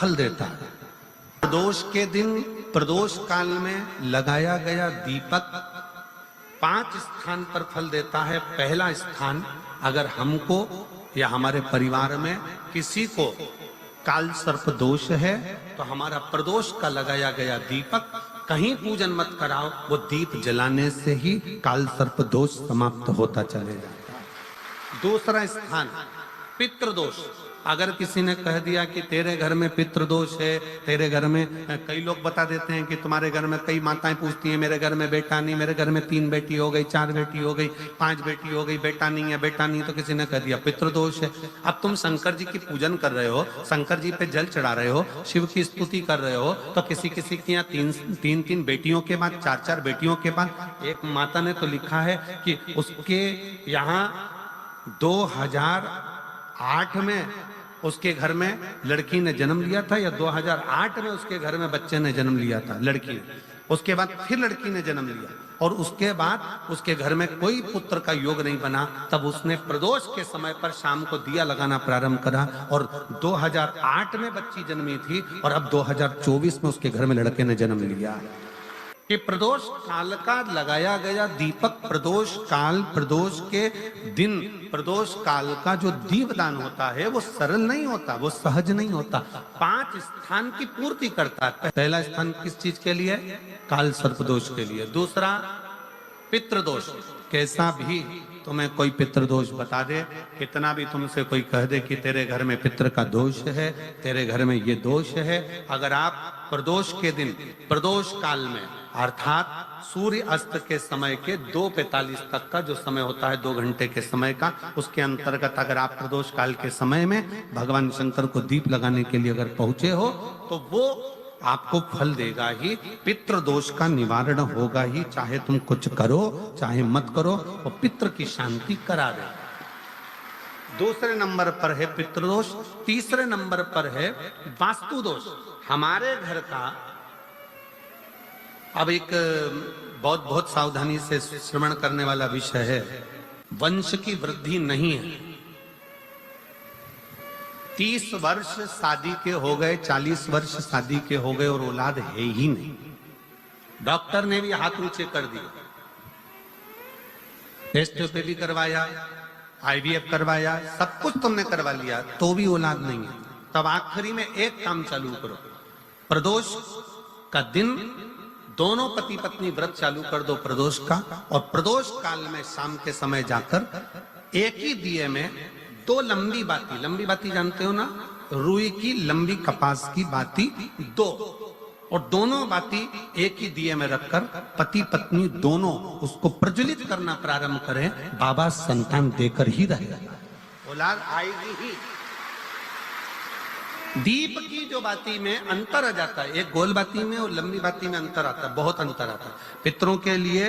फल देता है। प्रदोष के दिन प्रदोष काल में लगाया गया दीपक 5 स्थान पर फल देता है। पहला स्थान, अगर हमको या हमारे परिवार में किसी को काल सर्प दोष है तो हमारा प्रदोष का लगाया गया दीपक कहीं पूजन मत कराओ, वो दीप जलाने से ही काल सर्प दोष समाप्त होता चले जाता है। दूसरा स्थान, पितृदोष। अगर किसी ने कह दिया कि तेरे घर में पितृदोष है, तेरे घर में, कई लोग बता देते हैं कि तुम्हारे घर में, कई माताएं पूछती हैं मेरे घर में बेटा नहीं, मेरे घर में 3 बेटी हो गई, 4 बेटी हो गई, 5 बेटी हो गई, बेटा नहीं है, बेटा नहीं, तो किसी ने कह दिया पितृदोष है। अब तुम शंकर जी की पूजन कर रहे हो, शंकर जी पे जल चढ़ा रहे हो, शिव की स्तुति कर रहे हो, तो किसी किसी की यहाँ 3 बेटियों के बाद, 4 बेटियों के बाद, एक माता ने तो लिखा है कि उसके यहाँ 2008 में उसके घर में लड़की ने जन्म लिया था, या 2008 में उसके घर में बच्चे ने जन्म लिया था, लड़की ने। उसके बाद फिर लड़की ने जन्म लिया और उसके बाद उसके घर में कोई पुत्र का योग नहीं बना। तब उसने प्रदोष के समय पर शाम को दिया लगाना प्रारंभ करा और 2008 में बच्ची जन्मी थी और अब 2024 में उसके घर में लड़के ने जन्म लिया। कि प्रदोष काल का लगाया गया दीपक, प्रदोष काल, प्रदोष के दिन, प्रदोष काल का जो दीपदान होता है वो सरल नहीं होता, वो सहज नहीं होता। 5 स्थान की पूर्ति करता है। पहला स्थान किस चीज के लिए? काल सर्पदोष के लिए। दूसरा पितृदोष। कैसा भी तुम्हें कोई पितृदोष बता दे, कितना भी तुमसे कोई कह दे कि तेरे घर में पितृ का दोष है, तेरे घर में ये दोष है, अगर आप प्रदोष के दिन, प्रदोष काल में, अर्थात सूर्य अस्त के समय के 2:45 तक का जो समय होता है, 2 घंटे के समय का, उसके अंतर्गत अगर आप प्रदोष काल के समय में भगवान शंकर को दीप लगाने के लिए अगर पहुंचे हो तो वो आपको फल देगा ही, पितृदोष का निवारण होगा ही। चाहे तुम कुछ करो चाहे मत करो, वो पितृ की शांति करा दे। दूसरे नंबर पर है पितृदोष। तीसरे नंबर पर है वास्तु दोष। हमारे घर का, अब एक बहुत सावधानी से श्रवण करने वाला विषय है, वंश की वृद्धि नहीं है। 30 वर्ष शादी के हो गए, 40 वर्ष शादी के हो गए और औलाद है ही नहीं। डॉक्टर ने भी हाथ ऊंचे कर दिए, टेस्ट पे भी करवाया, IVF करवाया, सब कुछ तुमने करवा लिया, तो भी औलाद नहीं है। तब आखिरी में एक काम चालू करो, प्रदोष का दिन दोनों पति पत्नी व्रत चालू कर दो प्रदोष का, और प्रदोष काल में शाम के समय जाकर एक ही दिए में 2 लंबी बाती जानते हो ना, रुई की लंबी कपास की बाती 2, और दोनों बाती एक ही दिए में रखकर पति पत्नी दोनों उसको प्रज्वलित करना प्रारंभ करें। बाबा संतान देकर ही रहेगा, औलाद आएगी ही। दीप की जो बाती में अंतर आ जाता है, एक गोल बाती में और लंबी बाती में अंतर आता है, बहुत अंतर आता है। पितरों के लिए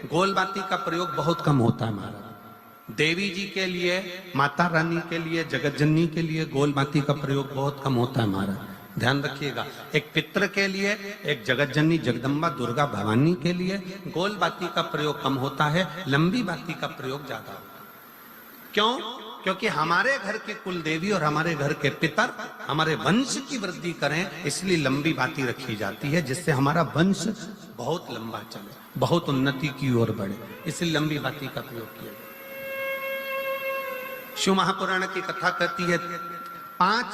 गोल बाती का प्रयोग बहुत कम होता है हमारा, देवी जी के लिए, माता रानी के लिए, जगत जननी के लिए गोल बाती का प्रयोग बहुत कम होता है हमारा, ध्यान रखिएगा। एक पितृ के लिए, एक जगत जननी जगदम्बा दुर्गा भवानी के लिए गोल बाती का प्रयोग कम होता है, लंबी बाती का प्रयोग ज्यादा होता है। क्यों? क्योंकि हमारे घर के कुल देवी और हमारे घर के पितर हमारे वंश की वृद्धि करें, इसलिए लंबी बाती रखी जाती है, जिससे हमारा वंश बहुत लंबा चले, बहुत उन्नति की ओर बढ़े, इसलिए लंबी बाती का प्रयोग किया। शिव महापुराण की कथा कहती है 5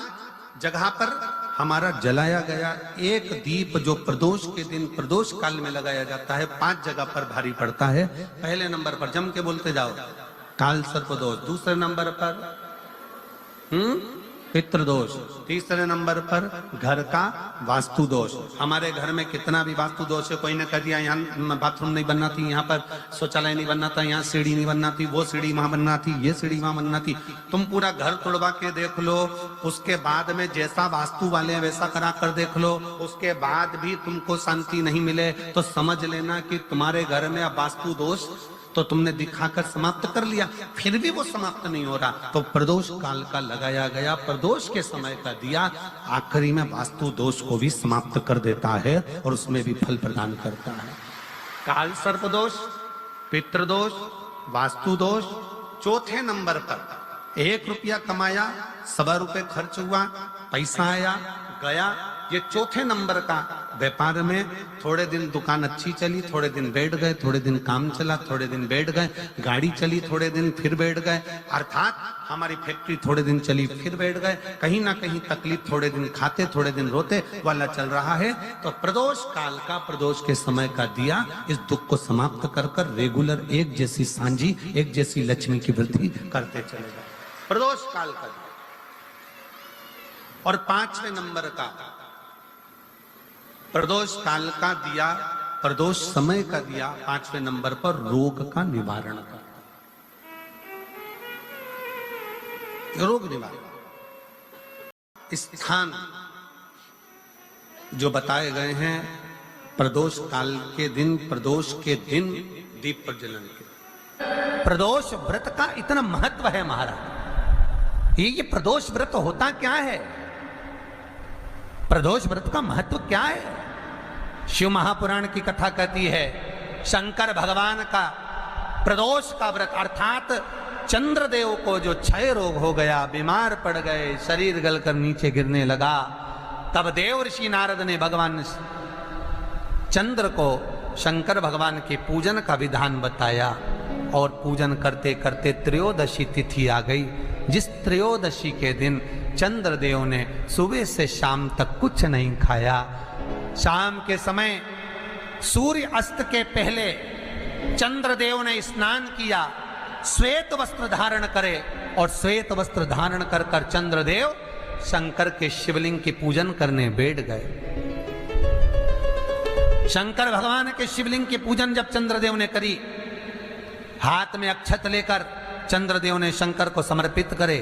जगह पर हमारा जलाया गया एक दीप जो प्रदोष के दिन प्रदोष काल में लगाया जाता है, 5 जगह पर भारी पड़ता है। पहले नंबर पर जम के बोलते जाओ, काल सर्पदोष। दूसरे नंबर पर पितृदोष। तीसरे नंबर पर घर का वास्तु दोष। हमारे घर में कितना भी वास्तु दोष है, कोई ने कह दिया यहाँ बाथरूम नहीं बनना थी, यहाँ पर शौचालय नहीं बनना था, यहाँ सीढ़ी नहीं बनना थी, वो सीढ़ी वहां बनना थी, ये सीढ़ी वहां बनना थी। तुम पूरा घर तोड़वा के देख लो, उसके बाद में जैसा वास्तु वाले हैं वैसा करा कर देख लो, उसके बाद भी तुमको शांति नहीं मिले तो समझ लेना कि तुम्हारे घर में अब वास्तु दोष तो तुमने दिखाकर समाप्त कर लिया, फिर भी वो समाप्त नहीं हो रहा, तो प्रदोष काल का लगाया गया प्रदोष के समय का दिया आखिरी में वास्तु दोष को भी समाप्त कर देता है और उसमें भी फल प्रदान करता है। काल सर्प दोष, पितृदोष, वास्तु दोष। चौथे नंबर पर 1 रुपया कमाया, 1.25 रुपए खर्च हुआ, पैसा आया, गया। ये चौथे नंबर का व्यापार में थोड़े दिन दुकान अच्छी चली, थोड़े दिन बैठ गए, थोड़े दिन काम चला, थोड़े दिन बैठ गए, गाड़ी चली, थोड़े दिन फिर बैठ गए, अर्थात हमारी फैक्ट्री थोड़े दिन चली फिर बैठ गए, कहीं ना कहीं तकलीफ, थोड़े दिन खाते थोड़े दिन रोते वाला चल रहा है। तो प्रदोष काल का, प्रदोष के समय का दिया इस दुख को समाप्त कर कर रेगुलर एक जैसी सांझी, एक जैसी लक्ष्मी की वृद्धि करते चले गए। प्रदोष काल का दिया। और 5वें नंबर का प्रदोष काल का दिया, प्रदोष समय का दिया 5वें नंबर पर रोग का निवारण करता, रोग निवारण स्थान जो बताए गए हैं प्रदोष काल के दिन, प्रदोष के दिन दीप प्रज्वलन के। प्रदोष व्रत का इतना महत्व है महाराज। ये प्रदोष व्रत होता क्या है? प्रदोष व्रत का महत्व क्या है? शिव महापुराण की कथा कहती है शंकर भगवान का प्रदोष का व्रत, अर्थात चंद्रदेव को जो क्षय रोग हो गया, बीमार पड़ गए, शरीर गलकर नीचे गिरने लगा, तब देव ऋषि नारद ने भगवान चंद्र को शंकर भगवान के पूजन का विधान बताया। और पूजन करते करते त्रयोदशी तिथि आ गई, जिस त्रयोदशी के दिन चंद्रदेव ने सुबह से शाम तक कुछ नहीं खाया। शाम के समय सूर्य अस्त के पहले चंद्रदेव ने स्नान किया, श्वेत वस्त्र धारण करे, और श्वेत वस्त्र धारण कर कर चंद्रदेव शंकर के शिवलिंग की पूजन करने बैठ गए। शंकर भगवान के शिवलिंग की पूजन जब चंद्रदेव ने करी, हाथ में अक्षत लेकर चंद्रदेव ने शंकर को समर्पित करे,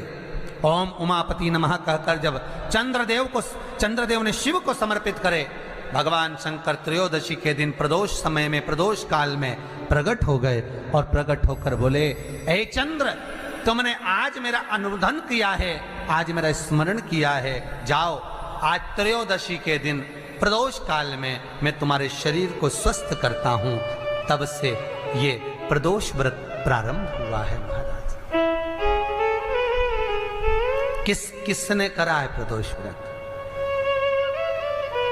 ओम उमापति नमः कहकर जब चंद्रदेव ने शिव को समर्पित करे, भगवान शंकर त्रयोदशी के दिन प्रदोष समय में, प्रदोष काल में प्रकट हो गए और प्रकट होकर बोले, ऐ चंद्र, तुमने आज मेरा अनुरोधन किया है, आज मेरा स्मरण किया है, जाओ आज त्रयोदशी के दिन प्रदोष काल में मैं तुम्हारे शरीर को स्वस्थ करता हूं। तब से ये प्रदोष व्रत प्रारंभ हुआ है महाराज। किसने करा है प्रदोष व्रत?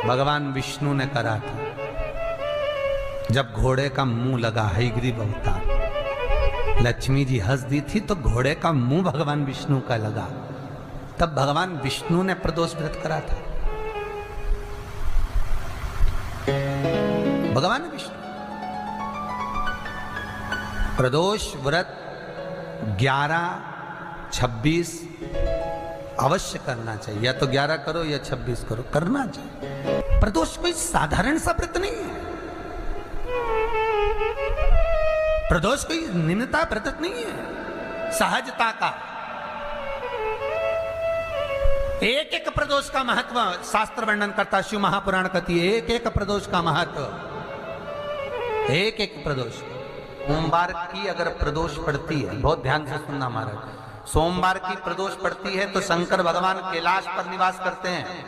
भगवान विष्णु ने करा था। जब घोड़े का मुंह लगा, हयग्रीव अवतार, लक्ष्मी जी हंस दी थी तो घोड़े का मुंह भगवान विष्णु का लगा, तब भगवान विष्णु ने प्रदोष व्रत करा था। भगवान विष्णु प्रदोष व्रत 11, 26 अवश्य करना चाहिए, या तो 11 करो या 26 करो, करना चाहिए। प्रदोष कोई साधारण सा व्रत नहीं है, प्रदोष कोई निम्नता व्रत नहीं है, सहजता का। एक एक प्रदोष का महत्व शास्त्र वर्णन करता, शिव महापुराण कहती है एक एक प्रदोष का महत्व, एक एक प्रदोष। सोमवार की अगर प्रदोष पड़ती है, बहुत ध्यान से सुनना महाराज, सोमवार की प्रदोष पड़ती है तो शंकर भगवान कैलाश पर निवास करते हैं।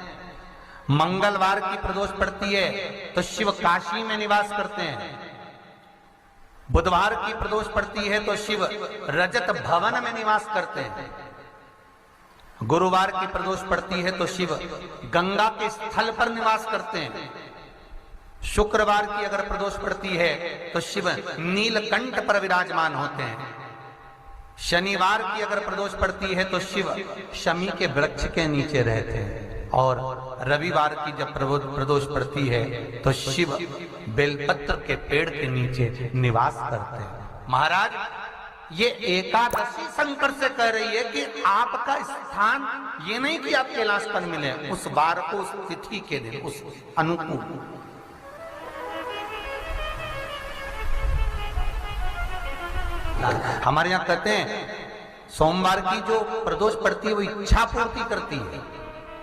मंगलवार की प्रदोष पड़ती है तो शिव काशी में निवास करते हैं। बुधवार की प्रदोष पड़ती है तो शिव रजत भवन में निवास करते हैं। गुरुवार की प्रदोष पड़ती है तो शिव गंगा के स्थल पर निवास करते हैं। शुक्रवार की अगर प्रदोष पड़ती है तो शिव नीलकंठ पर विराजमान होते हैं। शनिवार की अगर प्रदोष पड़ती है तो शिव शमी के वृक्ष के नीचे रहते हैं। और रविवार की जब प्रदोष पड़ती है तो शिव बेलपत्र के पेड़ के नीचे निवास करते हैं। महाराज, ये एकादशी शंकर से कह रही है कि आपका स्थान ये नहीं कि आप कैलाश पर मिले, उस वार को, उस तिथि के दिन, उस अनुकूल। हमारे यहां कहते हैं सोमवार की जो प्रदोष पड़ती है वो इच्छा पूर्ति करती है,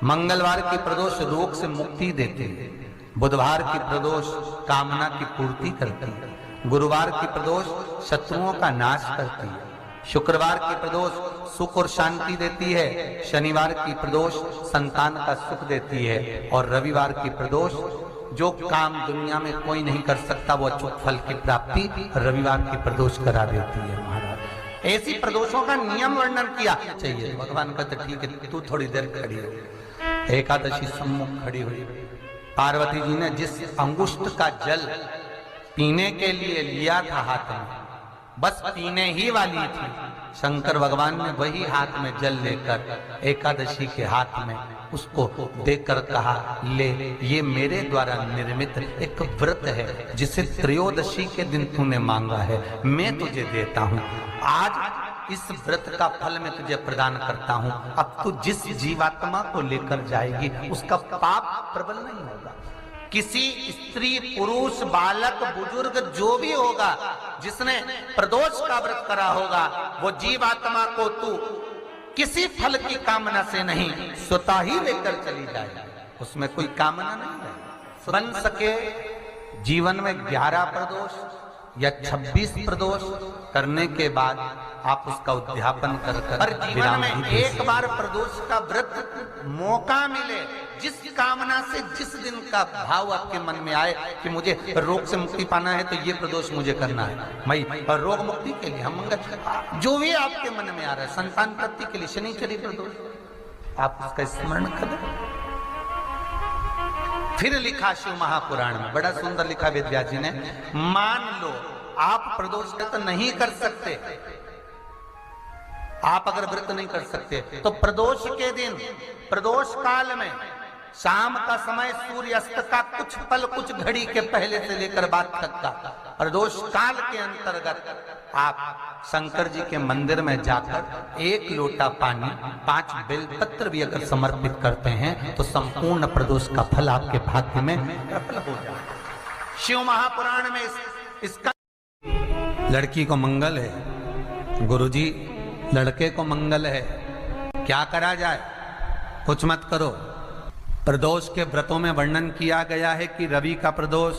मंगलवार की प्रदोष रोग से मुक्ति देती है, बुधवार की प्रदोष कामना की पूर्ति करती है, गुरुवार की प्रदोष शत्रुओं का नाश करती है, शुक्रवार की प्रदोष सुख और शांति देती है, शनिवार की प्रदोष संतान का सुख देती है, और रविवार की प्रदोष जो काम दुनिया में कोई नहीं कर सकता वो अचूक फल की प्राप्ति रविवार की प्रदोष करा देती है। महाराज, ऐसी प्रदोषों का नियम वर्णन किया चाहिए। भगवान कहते ठीक है, तू थोड़ी देर खड़ी है, एकादशी सम्मुख खड़ी हुई। पार्वती जी ने जिस अंगुष्ठ का जल पीने के लिए लिया था हाथ में, बस पीने ही वाली थी, शंकर भगवान ने वही हाथ में जल लेकर एकादशी के हाथ में उसको देकर कहा, ले, ये मेरे द्वारा निर्मित एक व्रत है जिसे त्रयोदशी के दिन तूने मांगा है, मैं तुझे देता हूं। आज इस व्रत का फल मैं तुझे प्रदान करता हूं। अब तू जिस जीवात्मा को लेकर जाएगी उसका पाप प्रबल नहीं होगा। किसी स्त्री, पुरुष, बालक, बुजुर्ग जो भी होगा जिसने प्रदोष का व्रत करा होगा, वो जीवात्मा को तू किसी फल की कामना से नहीं, स्वतः ही लेकर चली जाए। उसमें कोई कामना नहीं है। बन सके जीवन में 11 प्रदोष या 26 प्रदोष करने के बाद आप उसका उद्यापन कर जीवन में एक बार प्रदोष का व्रत मौका मिले, जिस कामना से जिस दिन का भाव आपके मन में आए कि मुझे रोग से मुक्ति पाना है तो ये प्रदोष मुझे करना है, मैं रोग मुक्ति के लिए हम मंगल, जो भी आपके मन में आ रहा है, संतान प्राप्ति के लिए शनिचरी प्रदोष, आप उसका स्मरण करें। फिर लिखा शिव महापुराण में, बड़ा सुंदर लिखा वेदव्यास जी ने, मान लो आप प्रदोष व्रत नहीं कर सकते, आप अगर व्रत नहीं कर सकते तो प्रदोष के दिन, प्रदोष काल में शाम का समय सूर्यास्त का कुछ पल, कुछ घड़ी के पहले से लेकर बाद तक का प्रदोष काल के अंतर्गत आप शंकर जी के मंदिर में जाकर 1 लोटा पानी, 5 बेलपत्र भी अगर समर्पित करते हैं तो संपूर्ण प्रदोष का फल आपके भाग्य में प्रबल हो जाए। शिव महापुराण में इसका लड़की को मंगल है, गुरुजी लड़के को मंगल है, क्या करा जाए? कुछ मत करो। प्रदोष के व्रतों में वर्णन किया गया है कि रवि का प्रदोष,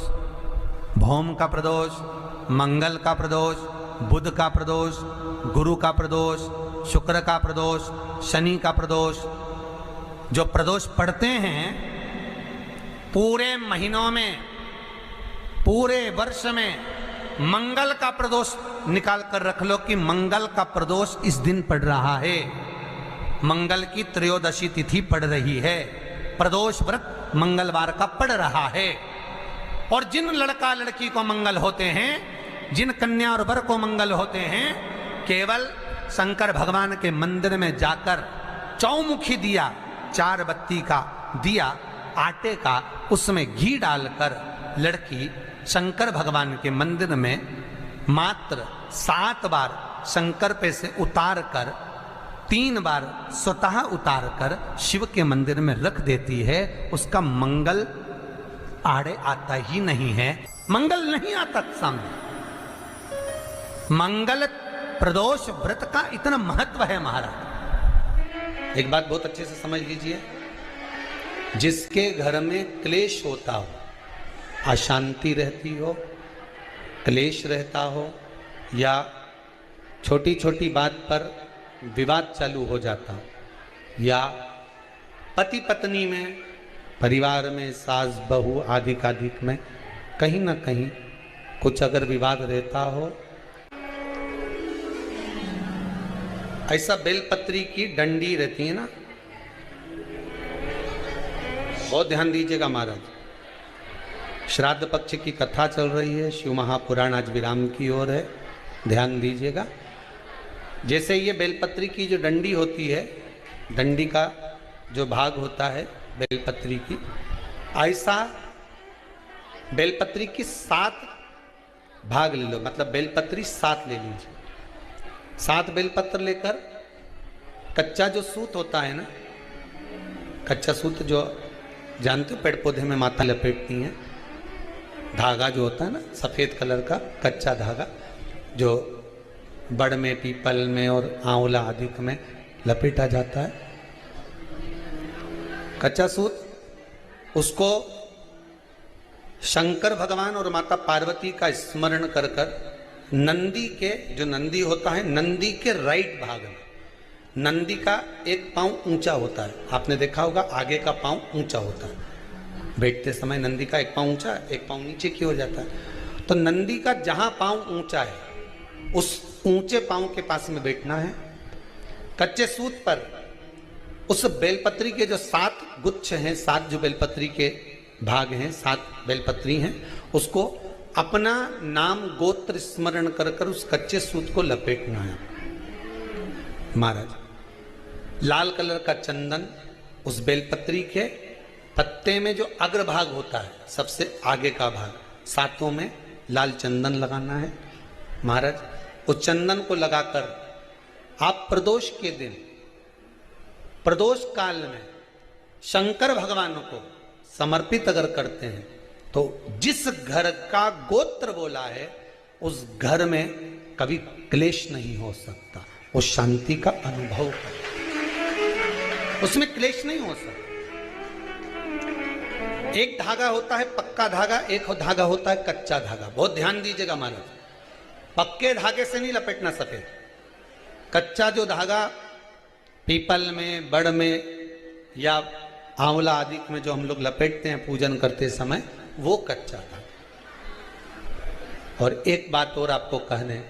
भौम का प्रदोष, मंगल का प्रदोष, बुध का प्रदोष, गुरु का प्रदोष, शुक्र का प्रदोष, शनि का प्रदोष। जो प्रदोष पढ़ते हैं पूरे महीनों में, पूरे वर्ष में मंगल का प्रदोष निकाल कर रख लो कि मंगल का प्रदोष इस दिन पड़ रहा है, मंगल की त्रयोदशी तिथि पड़ रही है, प्रदोष व्रत मंगलवार का पड़ रहा है। और जिन लड़का लड़की को मंगल होते हैं, जिन कन्या और वर को मंगल होते हैं, केवल शंकर भगवान के मंदिर में जाकर चौमुखी दिया, 4 बत्ती का दिया आटे का, उसमें घी डालकर लड़की शंकर भगवान के मंदिर में मात्र 7 बार शंकर पे से उतार कर, 3 बार स्वतः उतार कर शिव के मंदिर में रख देती है, उसका मंगल आड़े आता ही नहीं है, मंगल नहीं आता सामने। मंगल प्रदोष व्रत का इतना महत्व है महाराज। एक बात बहुत अच्छे से समझ लीजिए, जिसके घर में क्लेश होता हो, अशांति रहती हो, क्लेश रहता हो, या छोटी छोटी बात पर विवाद चालू हो जाता हो, या पति पत्नी में, परिवार में, सास बहू आदि कादिक में कहीं ना कहीं कुछ अगर विवाद रहता हो, ऐसा बेलपत्री की डंडी रहती है ना, बहुत ध्यान दीजिएगा महाराज। श्राद्ध पक्ष की कथा चल रही है, शिव महापुराण आज विराम की ओर है, ध्यान दीजिएगा। जैसे ये बेलपत्री की जो डंडी होती है, डंडी का जो भाग होता है बेलपत्री की, ऐसा बेलपत्री की 7 भाग ले लो, मतलब बेलपत्री 7 ले लीजिए। 7 बेलपत्र लेकर कच्चा जो सूत होता है ना, कच्चा सूत जो जानते हो पेड़ पौधे में माता लपेटती हैं, धागा जो होता है ना सफ़ेद कलर का कच्चा धागा, जो बड़ में, पीपल में और आंवला आदि में लपेटा जाता है, कच्चा सूत, उसको शंकर भगवान और माता पार्वती का स्मरण कर कर नंदी के, जो नंदी होता है, नंदी के राइट भाग में, नंदी का एक पांव ऊंचा होता है, आपने देखा होगा आगे का पांव ऊंचा होता है, बैठते समय नंदी का एक पांव ऊंचा, एक पांव नीचे की हो जाता है। तो नंदी का जहां पांव ऊंचा है उस ऊंचे पांव के पास में बैठना है। कच्चे सूत पर उस बेलपत्री के जो 7 गुच्छ हैं, 7 जो बेलपत्री के भाग हैं, 7 बेलपत्री हैं, उसको अपना नाम गोत्र स्मरण कर कर उस कच्चे सूत को लपेटना है महाराज। लाल कलर का चंदन उस बेलपत्री के पत्ते में जो अग्रभाग होता है, सबसे आगे का भाग, 7 में लाल चंदन लगाना है महाराज। उस चंदन को लगाकर आप प्रदोष के दिन, प्रदोष काल में शंकर भगवान को समर्पित अगर करते हैं तो जिस घर का गोत्र बोला है उस घर में कभी क्लेश नहीं हो सकता, उस शांति का अनुभव कर, उसमें क्लेश नहीं हो सकता। एक धागा होता है पक्का धागा, एक धागा होता है कच्चा धागा। बहुत ध्यान दीजिएगा महाराज, पक्के धागे से नहीं लपेटना सफेद। कच्चा जो धागा पीपल में, बड़ में या आंवला आदि में जो हम लोग लपेटते हैं पूजन करते समय, वो कच्चा धागा। और एक बात और आपको कहने,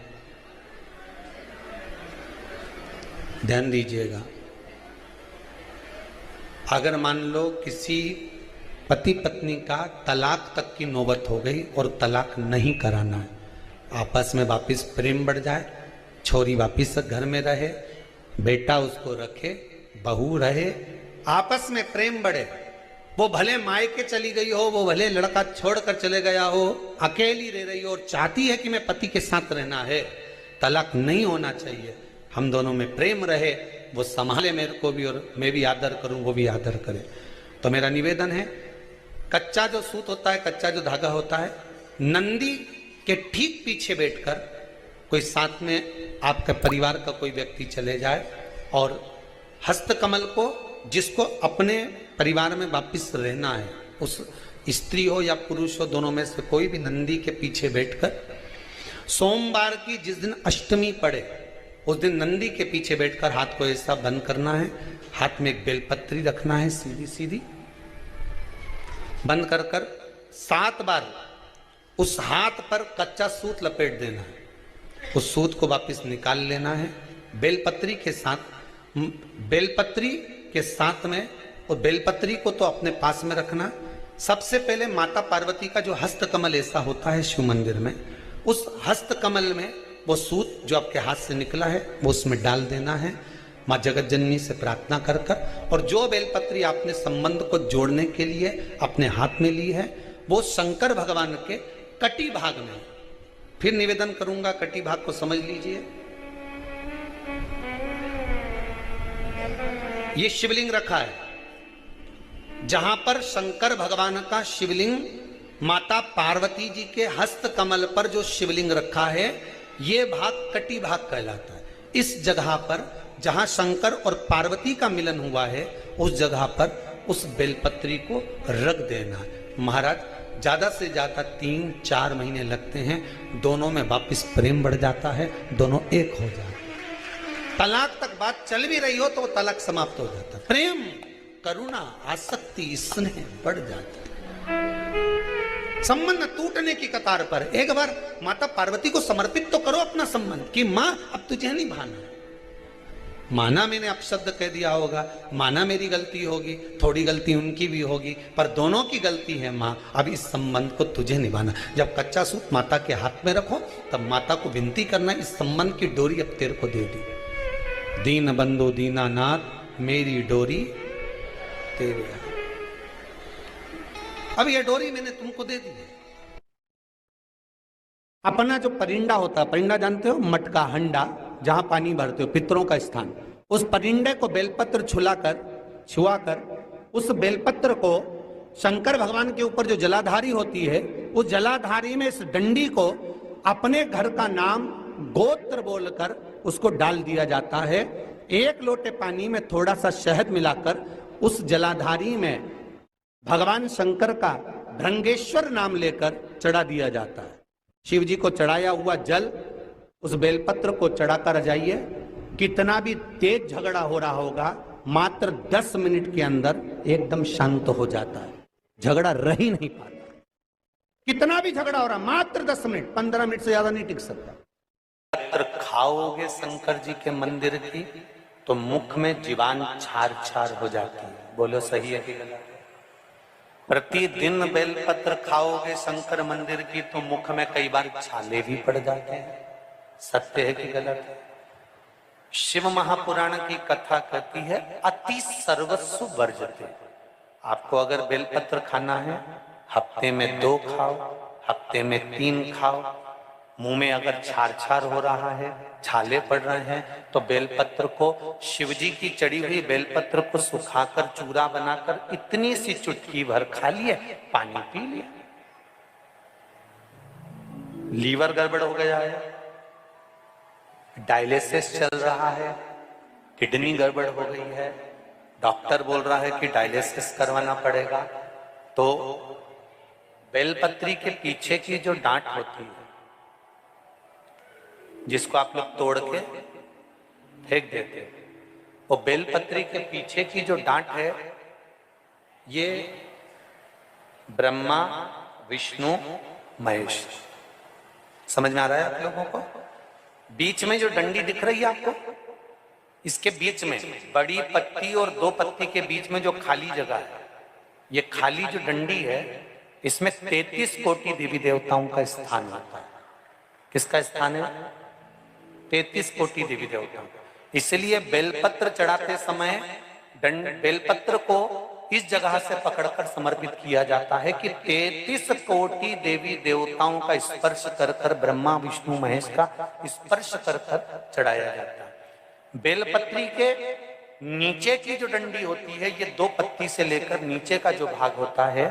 ध्यान दीजिएगा, अगर मान लो किसी पति पत्नी का तलाक तक की नौबत हो गई और तलाक नहीं कराना है, आपस में वापिस प्रेम बढ़ जाए, छोरी वापिस घर में रहे, बेटा उसको रखे, बहू रहे, आपस में प्रेम बढ़े, वो भले मायके चली गई हो, वो भले लड़का छोड़कर चले गया हो, अकेली रह रही हो और चाहती है कि मैं पति के साथ रहना है, तलाक नहीं होना चाहिए, हम दोनों में प्रेम रहे, वो संभाले मेरे को भी और मैं भी आदर करूं, वो भी आदर करे। तो मेरा निवेदन है, कच्चा जो सूत होता है, कच्चा जो धागा होता है, नंदी के ठीक पीछे बैठकर कोई साथ में आपके परिवार का कोई व्यक्ति चले जाए और हस्तकमल को, जिसको अपने परिवार में वापिस रहना है, उस स्त्री हो या पुरुष हो, दोनों में से कोई भी नंदी के पीछे बैठकर, सोमवार की जिस दिन अष्टमी पड़े उस दिन नंदी के पीछे बैठकर हाथ को ऐसा बंद करना है, हाथ में एक बेलपत्री रखना है सीधी सीधी, बंद कर कर 7 बार उस हाथ पर कच्चा सूत लपेट देना है, उस सूत को वापस निकाल लेना है, बेलपत्री के साथ, बेलपत्री के साथ में, और बेलपत्री को तो अपने पास में रखना। सबसे पहले माता पार्वती का जो हस्तकमल ऐसा होता है शिव मंदिर में, उस हस्तकमल में वो सूत जो आपके हाथ से निकला है वो उसमें डाल देना है, माँ जगत जननी से प्रार्थना कर कर, और जो बेलपत्री आपने संबंध को जोड़ने के लिए अपने हाथ में ली है वो शंकर भगवान के कटी भाग में, फिर निवेदन करूंगा कटी भाग को समझ लीजिए। ये शिवलिंग रखा है, जहां पर शंकर भगवान का शिवलिंग, माता पार्वती जी के हस्त कमल पर जो शिवलिंग रखा है, ये भाग कटी भाग कहलाता है। इस जगह पर जहां शंकर और पार्वती का मिलन हुआ है, उस जगह पर उस बेलपत्री को रख देना है महाराज। ज्यादा से ज्यादा 3-4 महीने लगते हैं, दोनों में वापिस प्रेम बढ़ जाता है, दोनों एक हो जाते हैं। तलाक तक बात चल भी रही हो तो तलाक समाप्त हो जाता है, प्रेम, करुणा, आसक्ति, स्नेह बढ़ जाता है, संबंध टूटने की कतार पर। एक बार माता पार्वती को समर्पित तो करो अपना संबंध कि मां अब तुझे नहीं भाना, माना मैंने अपशब्द कह दिया होगा, माना मेरी गलती होगी, थोड़ी गलती उनकी भी होगी, पर दोनों की गलती है माँ, अब इस संबंध को तुझे निभाना। जब कच्चा सूत माता के हाथ में रखो तब माता को विनती करना, इस संबंध की डोरी अब तेरे को दे दी, दीन बंधु दीनानाथ मेरी डोरी तेरे हाथ, अब यह डोरी मैंने तुमको दे दी है। अपना जो परिंडा होता है, परिंडा जानते हो, मटका, हंडा, जहां पानी भरते हो, पितरों का स्थान, उस परिंडे को बेलपत्र छुआकर उस बेलपत्र को शंकर भगवान के ऊपर जो जलाधारी होती है, उस जलाधारी में इस डंडी को अपने घर का नाम गोत्र बोलकर उसको डाल दिया जाता है। 1 लोटे पानी में थोड़ा सा शहद मिलाकर उस जलाधारी में भगवान शंकर का भृंगेश्वर नाम लेकर चढ़ा दिया जाता है। शिव जी को चढ़ाया हुआ जल उस बेलपत्र को चढ़ाकर जाइए, कितना भी तेज झगड़ा हो रहा होगा, मात्र 10 मिनट के अंदर एकदम शांत हो जाता है, झगड़ा रह ही नहीं पाता। कितना भी झगड़ा हो रहा, मात्र 10 मिनट, 15 मिनट से ज्यादा नहीं टिक सकता। पत्र खाओगे शंकर जी के मंदिर की तो मुख में जीवान छार छार हो जाती है। बोलो सही है कि गलत? प्रतिदिन बेलपत्र खाओगे शंकर मंदिर की तो मुख में कई बार छाले भी पड़ जाते हैं। सत्य है कि गलत है? शिव महापुराण की कथा कहती है अति सर्वस्व वर्जते। आपको अगर बेलपत्र खाना है, हफ्ते में 2 खाओ, हफ्ते में 3 खाओ। मुंह में अगर छार छार हो रहा है, छाले पड़ रहे हैं, तो बेलपत्र को, शिवजी की चढ़ी हुई बेलपत्र को सुखाकर चूरा बनाकर इतनी सी चुटकी भर खा लिए, पानी पी लिया। लीवर गड़बड़ हो गया है, डायलिसिस चल रहा है, किडनी गड़बड़ हो गई है, डॉक्टर बोल रहा है कि डायलिसिस करवाना पड़ेगा, तो बेलपत्री के पीछे की जो डांट होती है, जिसको आप लोग तोड़ के फेंक देते हैं, वो बेलपत्री के पीछे की जो डांट है, ये ब्रह्मा विष्णु महेश। समझ में आ रहा है आप लोगों को? बीच में जो डंडी दिख रही है आपको, इसके बीच में बड़ी पत्ती और 2 पत्ती के बीच में जो खाली जगह है, ये खाली जो डंडी है, इसमें 33 कोटि देवी देवताओं का स्थान होता है। किसका स्थान है? 33 कोटि देवी देवताओं। इसलिए बेलपत्र चढ़ाते समय बेलपत्र को इस जगह से पकड़कर समर्पित किया जाता है कि 33 कोटि देवी देवताओं का स्पर्श कर कर, ब्रह्मा विष्णु महेश का स्पर्श कर कर चढ़ाया जाता है। बेलपत्री के नीचे की जो डंडी होती है, ये 2 पत्ती से लेकर नीचे का जो भाग होता है,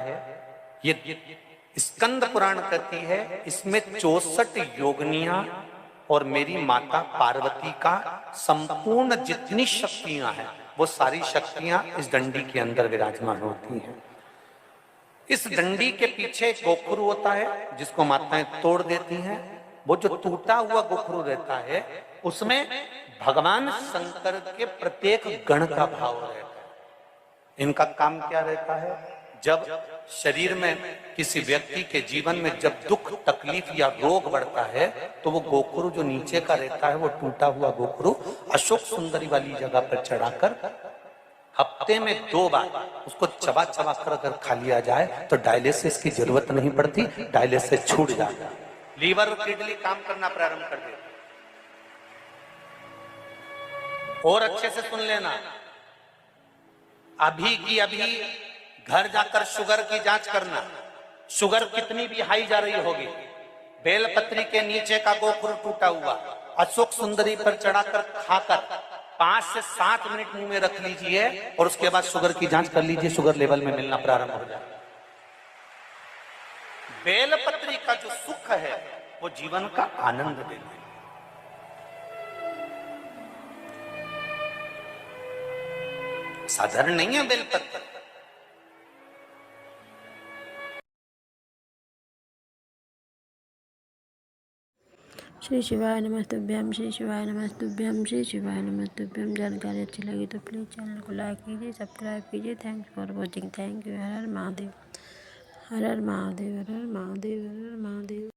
ये स्कंद पुराण कहती है, इसमें 64 योगनियां और मेरी माता पार्वती का संपूर्ण जितनी शक्तियां हैं, वो सारी शक्तियां इस डंडी के अंदर विराजमान होती हैं। इस डंडी के पीछे एक गोखरू होता है, जिसको माताएं तोड़ देती हैं। वो जो टूटा हुआ गोखरू रहता है, उसमें भगवान शंकर के प्रत्येक गण का भाव रहता है। इनका काम क्या रहता है? जब शरीर में किसी व्यक्ति के जीवन में जब दुख तकलीफ या रोग बढ़ता है, तो वो गोखरू जो नीचे का रहता है, वो टूटा हुआ गोखरू अशोक सुंदरी वाली जगह पर चढ़ाकर हफ्ते में 2 बार उसको चबा चबा कर अगर खा लिया जाए तो डायलिसिस की जरूरत नहीं पड़ती, डायलिसिस छूट जाता है, लीवर और किडनी काम करना प्रारंभ कर देती। और अच्छे से सुन लेना, अभी की अभी घर जाकर शुगर की जांच करना। शुगर कितनी भी हाई जा रही होगी, बेलपत्री के नीचे का गोखरू टूटा हुआ अशोक सुंदरी पर चढ़ाकर खाकर 5 से 7 मिनट मुंह में रख लीजिए और उसके बाद शुगर की जांच कर लीजिए, शुगर लेवल में मिलना प्रारंभ हो जाए। बेलपत्री का जो सुख है वो जीवन का आनंद देता है। साधारण नहीं है बेलपत्र। श्री शिवाय नमस्तुभ्यम, श्री शिवाय नमस्तुभ्यम, श्री शिवाय नमस्तुभ्यम। जानकारी अच्छी लगी तो प्लीज़ चैनल को लाइक कीजिए, सब्सक्राइब कीजिए। Thanks for watching. Thank you. Her her Mahadev, her her Mahadev, her her Mahadev, her her Mahadev.